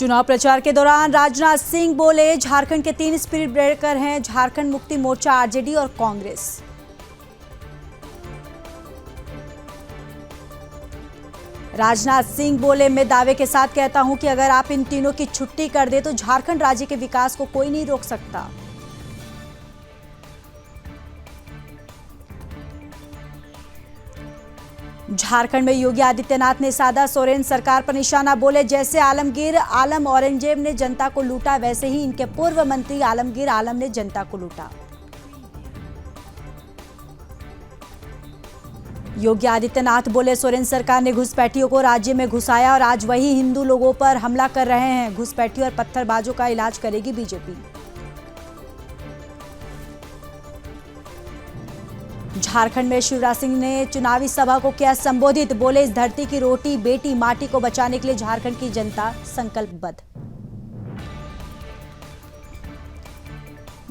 चुनाव प्रचार के दौरान राजनाथ सिंह बोले, झारखंड के 3 स्पिरिट ब्रेकर हैं, झारखंड मुक्ति मोर्चा, आरजेडी और कांग्रेस। राजनाथ सिंह बोले, मैं दावे के साथ कहता हूं कि अगर आप इन तीनों की छुट्टी कर दे तो झारखंड राज्य के विकास को कोई नहीं रोक सकता। झारखंड में योगी आदित्यनाथ ने साधा सोरेन सरकार पर निशाना, बोले जैसे आलमगीर आलम औरंगजेब ने जनता को लूटा, वैसे ही इनके पूर्व मंत्री आलमगीर आलम ने जनता को लूटा। योगी आदित्यनाथ बोले, सोरेन सरकार ने घुसपैठियों को राज्य में घुसाया और आज वही हिंदू लोगों पर हमला कर रहे हैं। घुसपैठियों और पत्थरबाजों का इलाज करेगी बीजेपी। झारखंड में शिवराज सिंह ने चुनावी सभा को किया संबोधित, बोले इस धरती की रोटी बेटी माटी को बचाने के लिए झारखंड की जनता संकल्पबद्ध।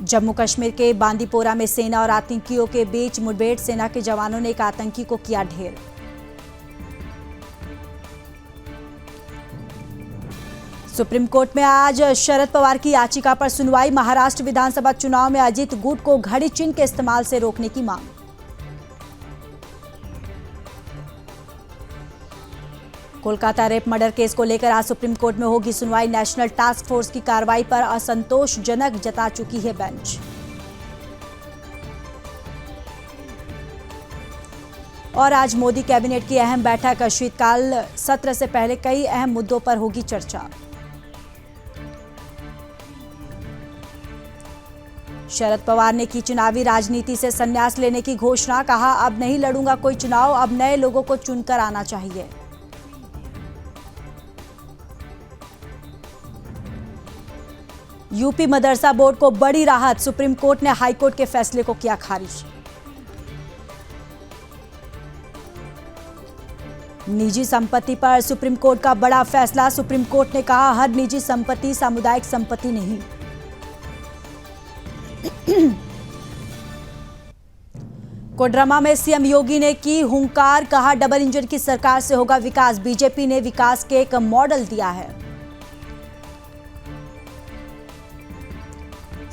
जम्मू कश्मीर के बांदीपोरा में सेना और आतंकियों के बीच मुठभेड़, सेना के जवानों ने एक आतंकी को किया ढेर। सुप्रीम कोर्ट में आज शरद पवार की याचिका पर सुनवाई। महाराष्ट्र विधानसभा चुनाव में अजीत गुट को घड़ी चिन्ह के इस्तेमाल से रोकने की मांग। कोलकाता रेप मर्डर केस को लेकर आज सुप्रीम कोर्ट में होगी सुनवाई। नेशनल टास्क फोर्स की कार्रवाई पर असंतोषजनक जता चुकी है बेंच। और आज मोदी कैबिनेट की अहम बैठक। शीतकाल सत्र से पहले कई अहम मुद्दों पर होगी चर्चा। शरद पवार ने की चुनावी राजनीति से संन्यास लेने की घोषणा, कहा अब नहीं लड़ूंगा कोई चुनाव, अब नए लोगों को चुनकर आना चाहिए। यूपी मदरसा बोर्ड को बड़ी राहत, सुप्रीम कोर्ट ने हाईकोर्ट के फैसले को किया खारिज। निजी संपत्ति पर सुप्रीम कोर्ट का बड़ा फैसला, सुप्रीम कोर्ट ने कहा हर निजी संपत्ति सामुदायिक संपत्ति नहीं। कोडरमा में सीएम योगी ने की हुंकार, कहा डबल इंजन की सरकार से होगा विकास। बीजेपी ने विकास के एक मॉडल दिया है।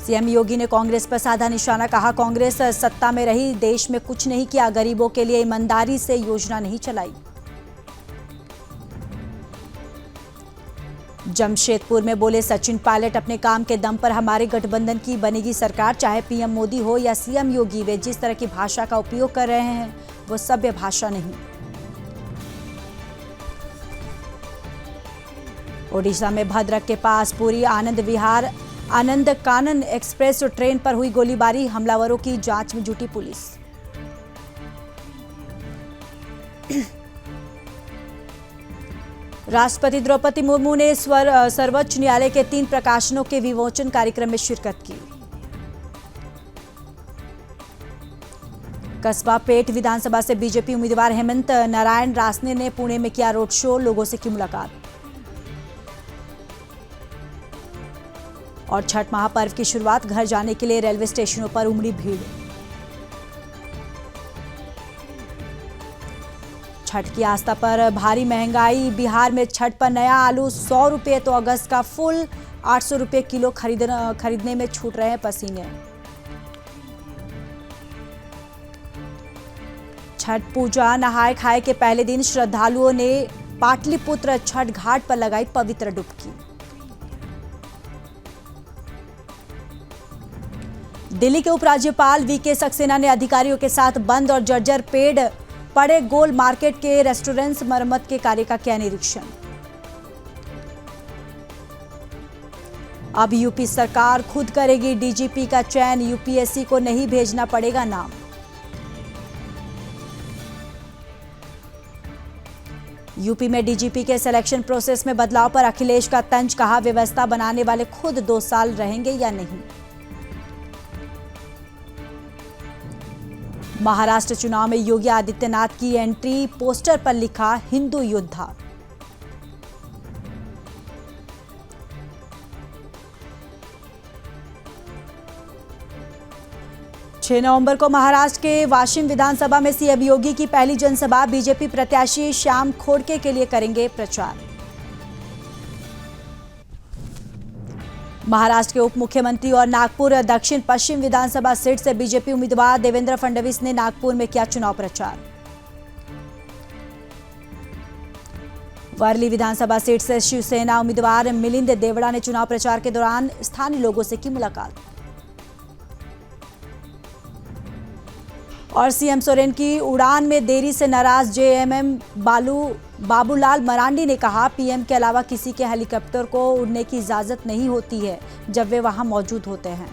सीएम योगी ने कांग्रेस पर साधा निशाना, कहा कांग्रेस सत्ता में रही, देश में कुछ नहीं किया, गरीबों के लिए ईमानदारी से योजना नहीं चलाई। जमशेदपुर में बोले सचिन पायलट, अपने काम के दम पर हमारे गठबंधन की बनेगी सरकार, चाहे पीएम मोदी हो या सीएम योगी, वे जिस तरह की भाषा का उपयोग कर रहे हैं वो सभ्य भाषा नहीं। ओडिशा में भद्रक के पास पुरी आनंद विहार आनंद कानन एक्सप्रेस ट्रेन पर हुई गोलीबारी, हमलावरों की जांच में जुटी पुलिस। राष्ट्रपति द्रौपदी मुर्मू ने सर्वोच्च न्यायालय के 3 प्रकाशनों के विमोचन कार्यक्रम में शिरकत की। कस्बा पेट विधानसभा से बीजेपी उम्मीदवार हेमंत नारायण रासने ने पुणे में किया रोड शो, लोगों से की मुलाकात। और छठ महापर्व की शुरुआत, घर जाने के लिए रेलवे स्टेशनों पर उमड़ी भीड़। छठ की आस्था पर भारी महंगाई, बिहार में छठ पर नया आलू 100 रुपये तो अगस्त का फुल 800 रुपये किलो खरीदने में छूट रहे हैं पसीने। छठ पूजा नहाय खाए के पहले दिन श्रद्धालुओं ने पाटलिपुत्र छठ घाट पर लगाई पवित्र डुबकी। दिल्ली के उपराज्यपाल वीके सक्सेना ने अधिकारियों के साथ बंद और जर्जर पेड़ पड़े गोल मार्केट के रेस्टोरेंट्स मरम्मत के कार्य का किया निरीक्षण। अब यूपी सरकार खुद करेगी डीजीपी का चयन, यूपीएससी को नहीं भेजना पड़ेगा नाम। यूपी में डीजीपी के सिलेक्शन प्रोसेस में बदलाव पर अखिलेश का तंज, कहा व्यवस्था बनाने वाले खुद 2 साल रहेंगे या नहीं। महाराष्ट्र चुनाव में योगी आदित्यनाथ की एंट्री, पोस्टर पर लिखा हिंदू योद्धा। 6 नवंबर को महाराष्ट्र के वाशिम विधानसभा में सीएम योगी की पहली जनसभा, बीजेपी प्रत्याशी श्याम खोड़के के लिए करेंगे प्रचार। महाराष्ट्र के उप मुख्यमंत्री और नागपुर दक्षिण पश्चिम विधानसभा सीट से बीजेपी उम्मीदवार देवेंद्र फडणवीस ने नागपुर में किया चुनाव प्रचार। वर्ली विधानसभा सीट से शिवसेना उम्मीदवार मिलिंद देवड़ा ने चुनाव प्रचार के दौरान स्थानीय लोगों से की मुलाकात। और सीएम सोरेन की उड़ान में देरी से नाराज जेएमएम बाबूलाल मरांडी ने कहा, पीएम के अलावा किसी के हेलीकॉप्टर को उड़ने की इजाजत नहीं होती है जब वे वहां मौजूद होते हैं।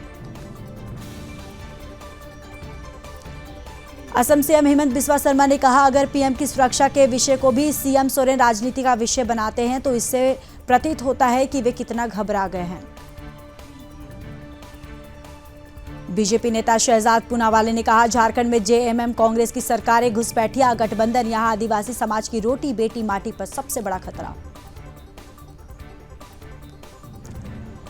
असम सीएम हेमंत बिस्वा शर्मा ने कहा, अगर पीएम की सुरक्षा के विषय को भी सीएम सोरेन राजनीति का विषय बनाते हैं तो इससे प्रतीत होता है कि वे कितना घबरा गए हैं। बीजेपी नेता शहजाद पूनावाले ने कहा, झारखंड में जेएमएम कांग्रेस की सरकारें घुसपैठिया गठबंधन यहां आदिवासी समाज की रोटी बेटी माटी पर सबसे बड़ा खतरा।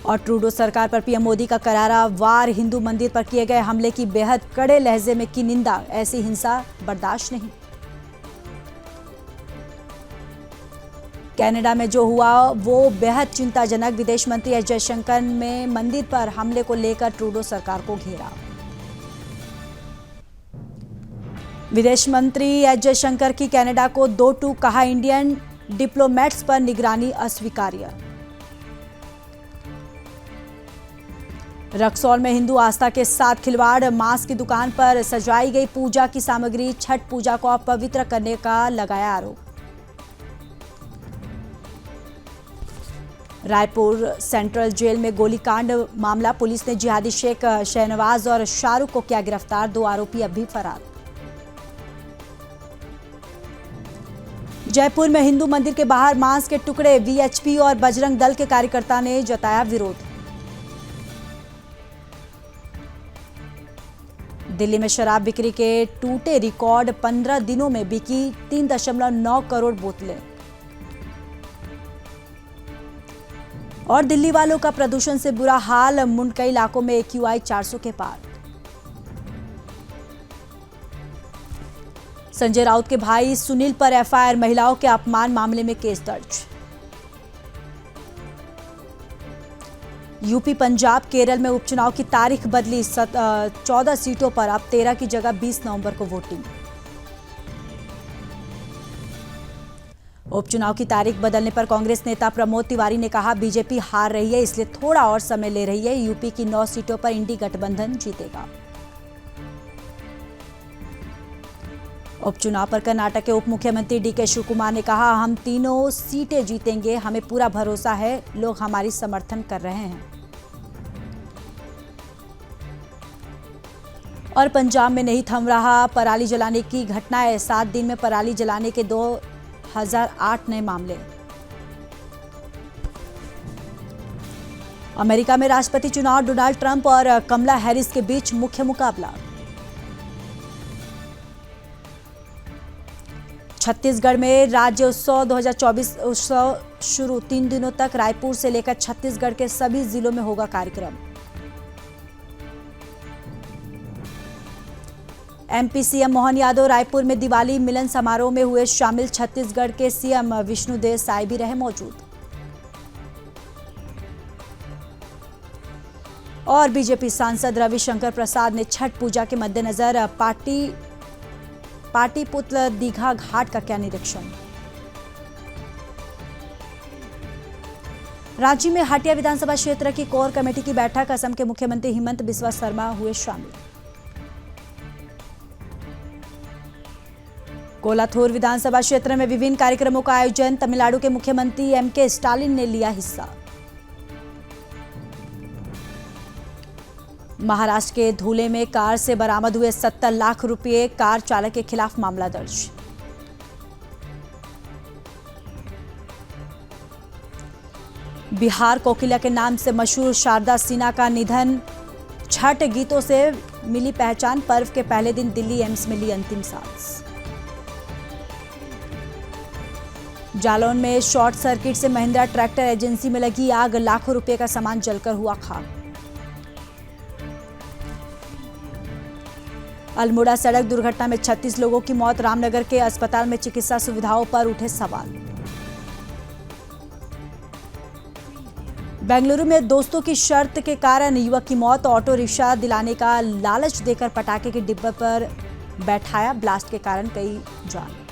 और ट्रूडो सरकार पर पीएम मोदी का करारा वार, हिंदू मंदिर पर किए गए हमले की बेहद कड़े लहजे में की निंदा, ऐसी हिंसा बर्दाश्त नहीं। कनाडा में जो हुआ वो बेहद चिंताजनक, विदेश मंत्री एस जयशंकर ने मंदिर पर हमले को लेकर ट्रूडो सरकार को घेरा। विदेश मंत्री एस जयशंकर की कनाडा को 2-2 कहा, इंडियन डिप्लोमेट्स पर निगरानी अस्वीकार्य। रक्सौल में हिंदू आस्था के साथ खिलवाड़, मांस की दुकान पर सजाई गई पूजा की सामग्री छठ पूजा को अपवित्र करने का लगाया आरोप। रायपुर सेंट्रल जेल में गोलीकांड मामला, पुलिस ने जिहादी शेख शहनवाज और शाहरुख को किया गिरफ्तार, 2 आरोपी अब भी फरार। जयपुर में हिंदू मंदिर के बाहर मांस के टुकड़े, वीएचपी और बजरंग दल के कार्यकर्ता ने जताया विरोध। दिल्ली में शराब बिक्री के टूटे रिकॉर्ड, 15 दिनों में बिकी 3.9 करोड़ बोतलें। और दिल्ली वालों का प्रदूषण से बुरा हाल, कई इलाकों में AQI 400 के पार। संजय राउत के भाई सुनील पर एफआईआर, महिलाओं के अपमान मामले में केस दर्ज। यूपी, पंजाब, केरल में उपचुनाव की तारीख बदली, 14 सीटों पर अब 13 की जगह 20 नवंबर को वोटिंग। उपचुनाव की तारीख बदलने पर कांग्रेस नेता प्रमोद तिवारी ने कहा, बीजेपी हार रही है इसलिए थोड़ा और समय ले रही है, यूपी की 9 सीटों पर इंडी गठबंधन जीतेगा। उपचुनाव पर कर्नाटक के उप मुख्यमंत्री डीके शिवकुमार ने कहा, हम तीनों सीटें जीतेंगे, हमें पूरा भरोसा है, लोग हमारी समर्थन कर रहे हैं। और पंजाब में नहीं थम रहा पराली जलाने की घटनाएं, 7 दिन में पराली जलाने के 2008 नए मामले। अमेरिका में राष्ट्रपति चुनाव, डोनाल्ड ट्रंप और कमला हैरिस के बीच मुख्य मुकाबला। छत्तीसगढ़ में राज्य उत्सव 2024 उत्सव शुरू, 3 दिनों तक रायपुर से लेकर छत्तीसगढ़ के सभी जिलों में होगा कार्यक्रम। एमपी सीएम मोहन यादव रायपुर में दिवाली मिलन समारोह में हुए शामिल, छत्तीसगढ़ के सीएम विष्णुदेव साय भी रहे मौजूद। और बीजेपी सांसद रविशंकर प्रसाद ने छठ पूजा के मद्देनजर पाटलिपुत्र दीघा घाट का किया निरीक्षण। रांची में हटिया विधानसभा क्षेत्र की कोर कमेटी की बैठक, असम के मुख्यमंत्री हेमंत बिस्वा शर्मा हुए शामिल। कोलाथूर विधानसभा क्षेत्र में विभिन्न कार्यक्रमों का आयोजन, तमिलनाडु के मुख्यमंत्री एमके स्टालिन ने लिया हिस्सा। महाराष्ट्र के धुले में कार से बरामद हुए 70 लाख रुपए, कार चालक के खिलाफ मामला दर्ज। बिहार कोकिला के नाम से मशहूर शारदा सिन्हा का निधन, छठ गीतों से मिली पहचान, पर्व के पहले दिन दिल्ली एम्स में ली अंतिम सांस। जालौन में शॉर्ट सर्किट से महिंद्रा ट्रैक्टर एजेंसी में लगी आग, लाखों रुपए का सामान जलकर हुआ खाक। अल्मोड़ा सड़क दुर्घटना में 36 लोगों की मौत, रामनगर के अस्पताल में चिकित्सा सुविधाओं पर उठे सवाल। बेंगलुरु में दोस्तों की शर्त के कारण युवक की मौत। ऑटो रिक्शा दिलाने का लालच देकर पटाखे के डिब्बे पर बैठाया, ब्लास्ट के कारण कई जान।